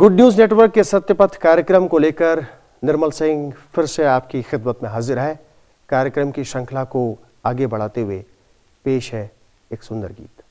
Good news network के सत्यपथ कार्यक्रम को लेकर निर्मल सिंह फिर से आपकी खिदमत में हाजिर है। कार्यक्रम की श्रृंखला को आगे बढ़ाते हुए पेश है एक सुंदर गीत।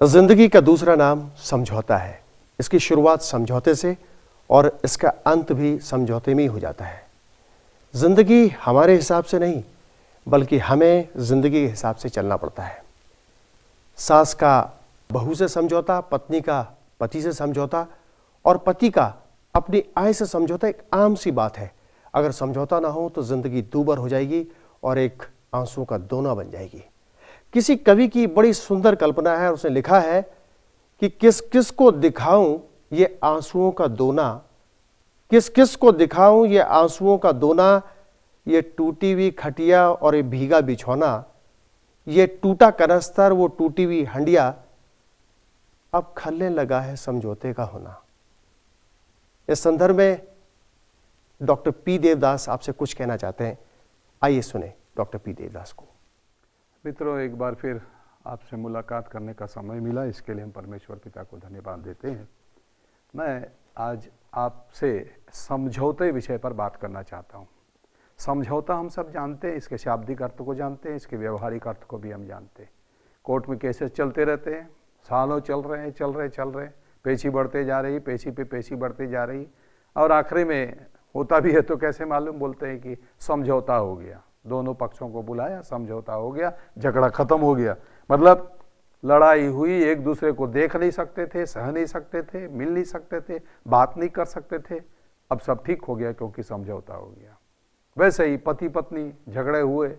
जिंदगी का दूसरा नाम समझौता है। इसकी शुरुआत समझौते से और इसका अंत भी समझौते में ही हो जाता है। जिंदगी हमारे हिसाब से नहीं, बल्कि हमें जिंदगी के हिसाब से चलना पड़ता है। सास का बहू से समझौता, पत्नी का पति से समझौता और पति का अपनी आय से समझौता एक आम सी बात है। अगर समझौता ना हो तो जिंदगी दूभर हो जाएगी और एक आंसुओं का दोना बन जाएगी। किसी कवि की बड़ी सुंदर कल्पना है, उसने लिखा है कि किस किस को दिखाऊं ये आंसुओं का दोना, किस किस को दिखाऊं ये आंसुओं का दोना, ये टूटी हुई खटिया और ये भीगा बिछौना, ये टूटा कनस्तर वो टूटी हुई हंडिया, अब खलने लगा है समझौते का होना। इस संदर्भ में डॉक्टर पी देवदास आपसे कुछ कहना चाहते हैं, आइए सुने डॉक्टर पी देवदास को। मित्रों, एक बार फिर आपसे मुलाकात करने का समय मिला, इसके लिए हम परमेश्वर पिता को धन्यवाद देते हैं। मैं आज आपसे समझौते विषय पर बात करना चाहता हूँ। समझौता हम सब जानते हैं, इसके शाब्दिक अर्थ को जानते हैं, इसके व्यवहारिक अर्थ को भी हम जानते हैं। कोर्ट में केसेस चलते रहते हैं, सालों चल रहे हैं, पेशी बढ़ते जा रही, पेशी पे पेशी बढ़ती जा रही, और आखिरी में होता भी है तो कैसे मालूम, बोलते हैं कि समझौता हो गया, दोनों पक्षों को बुलाया, समझौता हो गया, झगड़ा खत्म हो गया। मतलब लड़ाई हुई, एक दूसरे को देख नहीं सकते थे, सह नहीं सकते थे, मिल नहीं सकते थे, बात नहीं कर सकते थे, अब सब ठीक हो गया क्योंकि समझौता हो गया। वैसे ही पति पत्नी झगड़े हुए,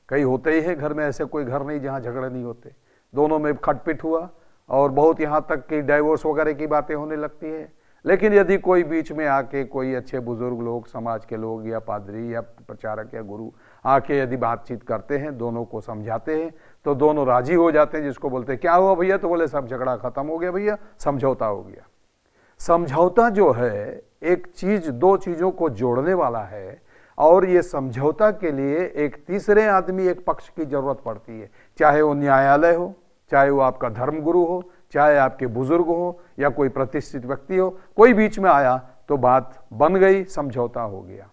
कई होते ही है घर में, ऐसे कोई घर नहीं जहाँ झगड़े नहीं होते, दोनों में खटपिट हुआ और बहुत यहाँ तक कि डाइवोर्स वगैरह की बातें होने लगती है। लेकिन यदि कोई बीच में आके, कोई अच्छे बुजुर्ग लोग, समाज के लोग या पादरी या प्रचारक या गुरु आके यदि बातचीत करते हैं, दोनों को समझाते हैं, तो दोनों राजी हो जाते हैं। जिसको बोलते हैं क्या हुआ भैया, तो बोले सब झगड़ा खत्म हो गया भैया, समझौता हो गया। समझौता जो है एक चीज, दो चीजों को जोड़ने वाला है, और ये समझौता के लिए एक तीसरे आदमी, एक पक्ष की जरूरत पड़ती है। चाहे वो न्यायालय हो, चाहे वो आपका धर्मगुरु हो, चाहे आपके बुजुर्ग हो या कोई प्रतिष्ठित व्यक्ति हो, कोई बीच में आया तो बात बन गई, समझौता हो गया।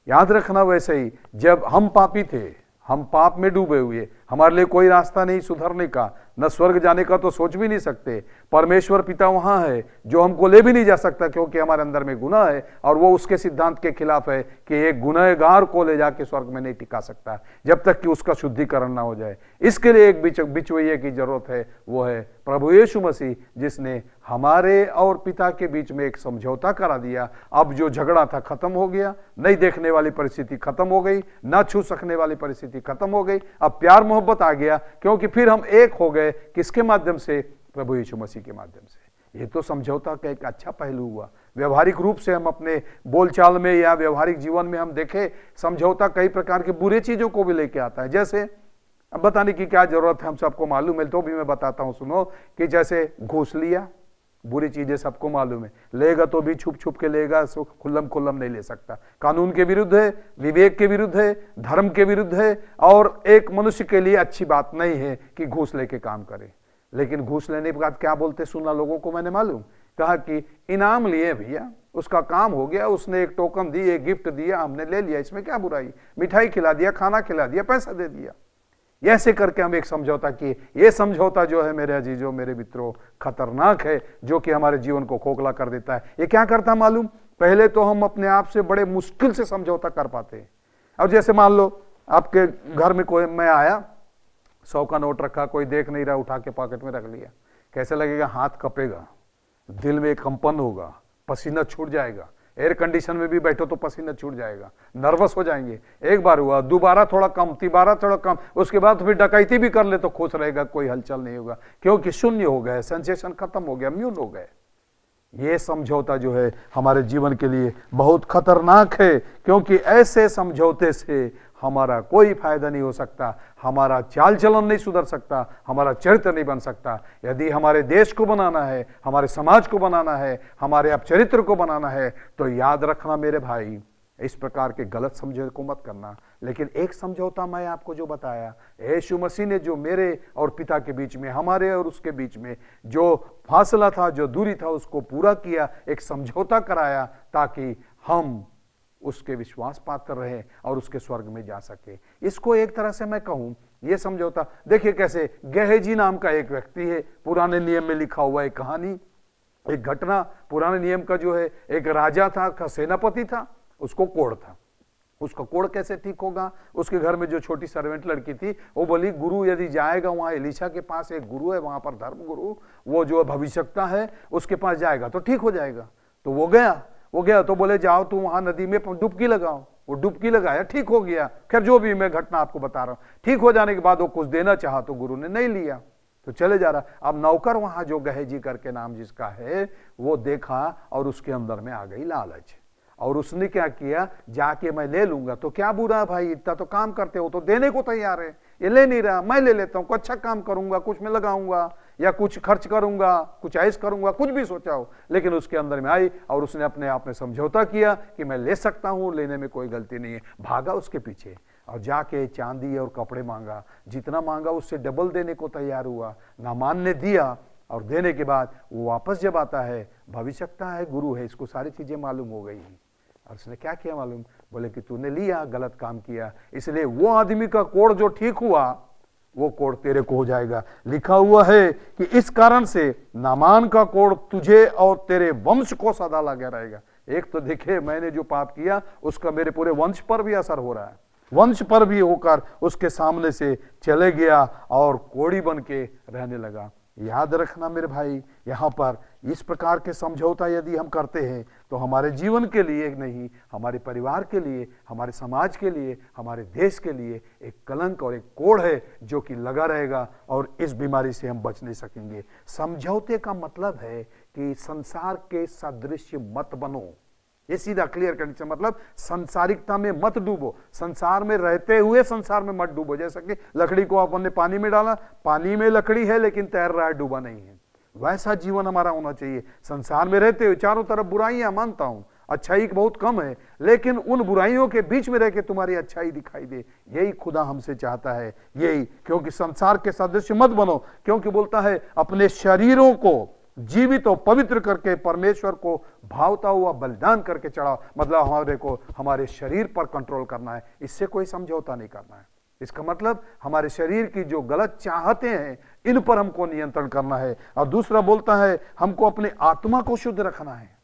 याद रखना, वैसे ही जब हम पापी थे, हम पाप में डूबे हुए, हमारे लिए कोई रास्ता नहीं सुधरने का, न स्वर्ग जाने का तो सोच भी नहीं सकते। परमेश्वर पिता वहां है जो हमको ले भी नहीं जा सकता, क्योंकि हमारे अंदर में गुनाह है, और वो उसके सिद्धांत के खिलाफ है कि एक गुनहगार को ले जाके स्वर्ग में नहीं टिका सकता जब तक कि उसका शुद्धिकरण ना हो जाए। इसके लिए एक बिचवैये की जरूरत है, वो है प्रभु यीशु मसीह, जिसने हमारे और पिता के बीच में एक समझौता करा दिया। अब जो झगड़ा था खत्म हो गया, नहीं देखने वाली परिस्थिति खत्म हो गई, ना छू सकने वाली परिस्थिति खत्म हो गई, अब प्यार मोहब्बत आ गया, क्योंकि फिर हम एक हो गए। किसके माध्यम से? प्रभु यीशु मसीह के माध्यम से। ये तो समझौता का एक अच्छा पहलू हुआ। व्यवहारिक रूप से हम अपने बोलचाल में या व्यवहारिक जीवन में हम देखें, समझौता कई प्रकार के बुरे चीजों को भी लेके आता है। जैसे अब बताने की क्या जरूरत है, हम सबको मालूम है, तो भी मैं बताता हूं, सुनो। कि जैसे घूस लिया, बुरी चीजें सबको मालूम है, लेगा तो भी छुप छुप के लेगा, खुल्लम खुल्लम नहीं ले सकता। कानून के विरुद्ध है, विवेक के विरुद्ध है, धर्म के विरुद्ध है, और एक मनुष्य के लिए अच्छी बात नहीं है कि घूस लेके काम करे। लेकिन घूस लेने के बाद क्या बोलते सुना लोगों को, मैंने मालूम, कहा कि इनाम लिए भैया, उसका काम हो गया, उसने एक टोकन दी, एक गिफ्ट दिया, हमने ले लिया, इसमें क्या बुराई, मिठाई खिला दिया, खाना खिला दिया, पैसा दे दिया। ऐसे करके हम एक समझौता किए। ये समझौता जो है मेरे अजीजों, मेरे मित्रों, खतरनाक है, जो कि हमारे जीवन को खोखला कर देता है। ये क्या करता मालूम? पहले तो हम अपने आप से बड़े मुश्किल से समझौता कर पाते हैं। अब जैसे मान लो आपके घर में कोई, मैं आया, 100 का नोट रखा, कोई देख नहीं रहा, उठा के पॉकेट में रख लिया, कैसे लगेगा? हाथ कपेगा, दिल में कंपन होगा, पसीना छूट जाएगा, एयर कंडीशन में भी बैठो तो पसीना छूट जाएगा, नर्वस हो जाएंगे। एक बार हुआ, दोबारा थोड़ा कम, तीबारा थोड़ा कम, उसके बाद फिर डकैती भी कर ले तो खुश रहेगा, कोई हलचल नहीं होगा, क्योंकि शून्य हो गए, सेंसेशन खत्म हो गया, म्यून हो गए। ये समझौता जो है हमारे जीवन के लिए बहुत खतरनाक है, क्योंकि ऐसे समझौते से हमारा कोई फायदा नहीं हो सकता, हमारा चाल चलन नहीं सुधर सकता, हमारा चरित्र नहीं बन सकता। यदि हमारे देश को बनाना है, हमारे समाज को बनाना है, हमारे अपचरित्र को बनाना है, तो याद रखना मेरे भाई, इस प्रकार के गलत समझौते को मत करना। लेकिन एक समझौता मैं आपको जो बताया, यीशु मसीह ने जो मेरे और पिता के बीच में, हमारे और उसके बीच में जो फासला था, जो दूरी था, उसको पूरा किया, एक समझौता कराया, ताकि हम उसके विश्वास पात्र रहे और उसके स्वर्ग में जा सके। इसको एक तरह से मैं कहूं, ये समझौता देखिए कैसे, गेहजी नाम का एक व्यक्ति है, पुराने नियम में लिखा हुआ एक कहानी, एक घटना। पुराने नियम का जो है एक राजा था, का सेनापति था, उसको कोढ़ था, उसका कोढ़ कैसे ठीक होगा? उसके घर में जो छोटी सर्वेंट लड़की थी वो बोली गुरु यदि जाएगा वहां, एलीशा के पास एक गुरु है वहां पर, धर्म गुरु, वो जो भविष्यवक्ता है उसके पास जाएगा तो ठीक हो जाएगा। तो वो गया तो बोले जाओ तुम वहां नदी में डुबकी लगाओ। वो डुबकी लगाया, ठीक हो गया। खैर जो भी मैं घटना आपको बता रहा हूं, ठीक हो जाने के बाद वो कुछ देना चाहा तो गुरु ने नहीं लिया, तो चले जा रहा। अब नौकर वहां जो गहेजी करके नाम जिसका है वो देखा और उसके अंदर में आ गई लालच, और उसने क्या किया, जाके मैं ले लूंगा तो क्या बुरा भाई, इतना तो काम करते हो तो देने को तैयार है, ये ले नहीं रहा, मैं ले लेता हूं, कुछ अच्छा काम करूंगा, कुछ में लगाऊंगा या कुछ खर्च करूंगा, कुछ ऐश करूंगा, कुछ भी सोचा हो। लेकिन उसके अंदर में आई और उसने अपने आप में समझौता किया कि मैं ले सकता हूं, लेने में कोई गलती नहीं है। भागा उसके पीछे और जाके चांदी और कपड़े मांगा, जितना मांगा उससे डबल देने को तैयार हुआ। नामान ने दिया और देने के बाद वो वापस जब आता है, भविष्यवक्ता है, गुरु है, इसको सारी चीजें मालूम हो गई। और उसने क्या किया मालूम? बोले कि तूने लिया, गलत काम किया, इसलिए वो आदमी का कोढ़ जो ठीक हुआ वो कोढ़ तेरे को हो जाएगा। लिखा हुआ है कि इस कारण से नामान का कोढ़ तुझे और तेरे वंश को सदा लगा रहेगा। एक तो देखे मैंने जो पाप किया उसका मेरे पूरे वंश पर भी असर हो रहा है, वंश पर भी होकर उसके सामने से चले गया और कोढ़ी बन के रहने लगा। याद रखना मेरे भाई, यहाँ पर इस प्रकार के समझौता यदि हम करते हैं तो हमारे जीवन के लिए नहीं, हमारे परिवार के लिए, हमारे समाज के लिए, हमारे देश के लिए एक कलंक और एक कोढ़ है जो कि लगा रहेगा और इस बीमारी से हम बच नहीं सकेंगे। समझौते का मतलब है कि संसार के सादृश्य मत बनो, ये सीधा क्लियर करने से मतलब संसारिकता में मत डूबो, संसार में रहते हुए संसार में मत डूबो। जैसा कि लकड़ी को आपने पानी में डाला, पानी में लकड़ी है लेकिन तैर रहा है, डूबा नहीं है, वैसा जीवन हमारा होना चाहिए। संसार में रहते हुए चारों तरफ बुराइयां, मानता हूं अच्छाई बहुत कम है, लेकिन उन बुराइयों के बीच में रह के तुम्हारी अच्छाई दिखाई दे, यही खुदा हमसे चाहता है, यही। क्योंकि संसार के सदृश मत बनो, क्योंकि बोलता है अपने शरीरों को जीवित और पवित्र करके परमेश्वर को भावता हुआ बलिदान करके चढ़ाओ। मतलब हमारे को हमारे शरीर पर कंट्रोल करना है, इससे कोई समझौता नहीं करना है। इसका मतलब हमारे शरीर की जो गलत चाहते हैं इन पर हमको नियंत्रण करना है। और दूसरा बोलता है हमको अपनी आत्मा को शुद्ध रखना है,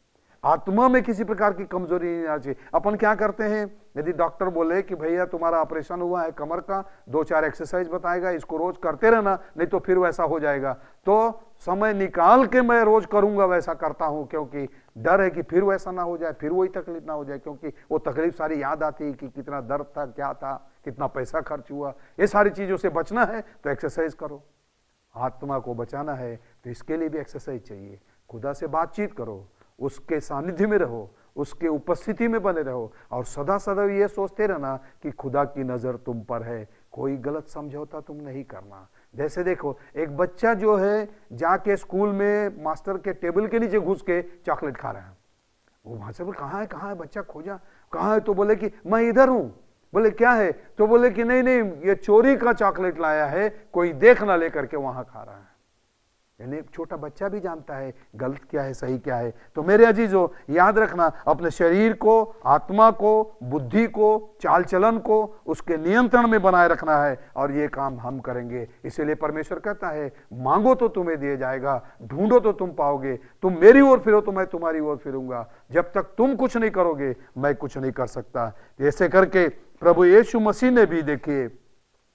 आत्मा में किसी प्रकार की कमजोरी नहीं आनी चाहिए। अपन क्या करते हैं, यदि डॉक्टर बोले कि भैया तुम्हारा ऑपरेशन हुआ है कमर का, 2-4 एक्सरसाइज बताएगा, इसको रोज करते रहना नहीं तो फिर वैसा हो जाएगा, तो समय निकाल के मैं रोज करूंगा, वैसा करता हूं, क्योंकि डर है कि फिर वैसा ना हो जाए, फिर वही तकलीफ ना हो जाए, क्योंकि वो तकलीफ सारी याद आती है कि कितना दर्द था, क्या था, कितना पैसा खर्च हुआ। ये सारी चीजों से बचना है तो एक्सरसाइज करो। आत्मा को बचाना है तो इसके लिए भी एक्सरसाइज चाहिए। खुदा से बातचीत करो, उसके सानिध्य में रहो, उसके उपस्थिति में बने रहो और सदा सदा ये सोचते रहना कि खुदा की नजर तुम पर है, कोई गलत समझौता तुम नहीं करना। जैसे देखो एक बच्चा जो है जाके स्कूल में मास्टर के टेबल के नीचे घुस के चॉकलेट खा रहा है, वो वहां से बोले कहाँ है बच्चा, खोजा कहाँ है, तो बोले कि मैं इधर हूं। बोले क्या है, तो बोले कि नहीं ये चोरी का चॉकलेट लाया है, कोई देख ना लेकर के वहां खा रहा है। यानी छोटा बच्चा भी जानता है गलत क्या है सही क्या है। तो मेरे अजीजों याद रखना, अपने शरीर को, आत्मा को, बुद्धि को, चाल चलन को उसके नियंत्रण में बनाए रखना है और ये काम हम करेंगे। इसीलिए परमेश्वर कहता है मांगो तो तुम्हें दिया जाएगा, ढूंढो तो तुम पाओगे, तुम मेरी ओर फिरो तो मैं तुम्हारी ओर फिरूंगा। जब तक तुम कुछ नहीं करोगे मैं कुछ नहीं कर सकता। ऐसे करके प्रभु यीशु मसीह ने भी देखिए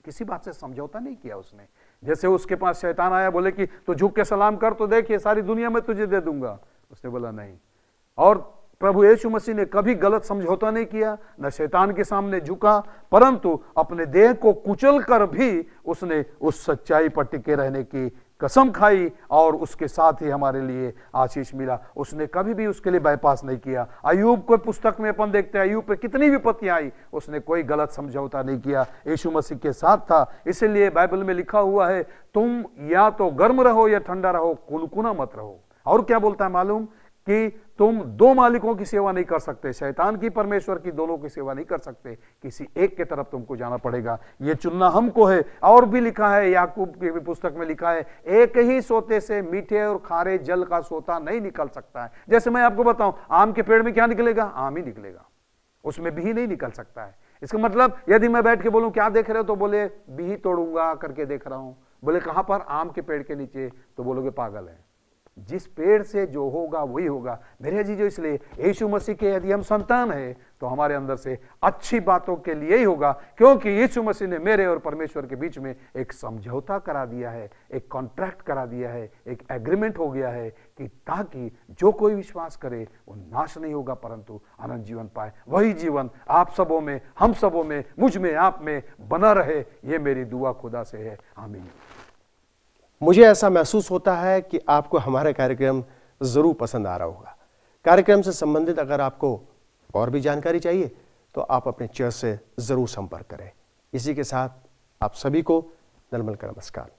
किसी बात से समझौता नहीं किया उसने। जैसे उसके पास शैतान आया, बोले कि तो झुक के सलाम कर तो देखिए सारी दुनिया में तुझे दे दूंगा, उसने बोला नहीं। और प्रभु यीशु मसीह ने कभी गलत समझौता नहीं किया, न शैतान के सामने झुका, परंतु अपने देह को कुचल कर भी उसने उस सच्चाई पर टिके रहने की कसम खाई और उसके साथ ही हमारे लिए आशीष मिला। उसने कभी भी उसके लिए बाईपास नहीं किया। अय्यूब को पुस्तक में अपन देखते हैं, अय्यूब पे कितनी विपत्तियां आई, उसने कोई गलत समझौता नहीं किया, यीशु मसीह के साथ था। इसीलिए बाइबल में लिखा हुआ है तुम या तो गर्म रहो या ठंडा रहो, कुनकुना मत रहो। और क्या बोलता है मालूम, कि तुम 2 मालिकों की सेवा नहीं कर सकते, शैतान की परमेश्वर की, दोनों की सेवा नहीं कर सकते, किसी एक के तरफ तुमको जाना पड़ेगा। ये चुनना हमको है। और भी लिखा है, याकूब की पुस्तक में लिखा है, एक ही सोते से मीठे और खारे जल का सोता नहीं निकल सकता है। जैसे मैं आपको बताऊं, आम के पेड़ में क्या निकलेगा, आम ही निकलेगा, उसमें भी नहीं निकल सकता है। इसका मतलब यदि मैं बैठ के बोलूं क्या देख रहे हो, तो बोले भी तोड़ूंगा करके देख रहा हूं। बोले कहां पर, आम के पेड़ के नीचे, तो बोलोगे पागल है। जिस पेड़ से जो होगा वही होगा। मेरे अजीजों, इसलिए यीशु मसीह के यदि हम संतान हैं तो हमारे अंदर से अच्छी बातों के लिए ही होगा, क्योंकि यीशु मसीह ने मेरे और परमेश्वर के बीच में एक समझौता करा दिया है, एक कॉन्ट्रैक्ट करा दिया है, एक एग्रीमेंट हो गया है कि ताकि जो कोई विश्वास करे वो नाश नहीं होगा परंतु अनंत जीवन पाए। वही जीवन आप सबों में, हम सबों में, मुझ में, आप में बना रहे, ये मेरी दुआ खुदा से है। आमीन। मुझे ऐसा महसूस होता है कि आपको हमारा कार्यक्रम जरूर पसंद आ रहा होगा। कार्यक्रम से संबंधित अगर आपको और भी जानकारी चाहिए तो आप अपने चर्च से जरूर संपर्क करें। इसी के साथ आप सभी को निर्मल का नमस्कार।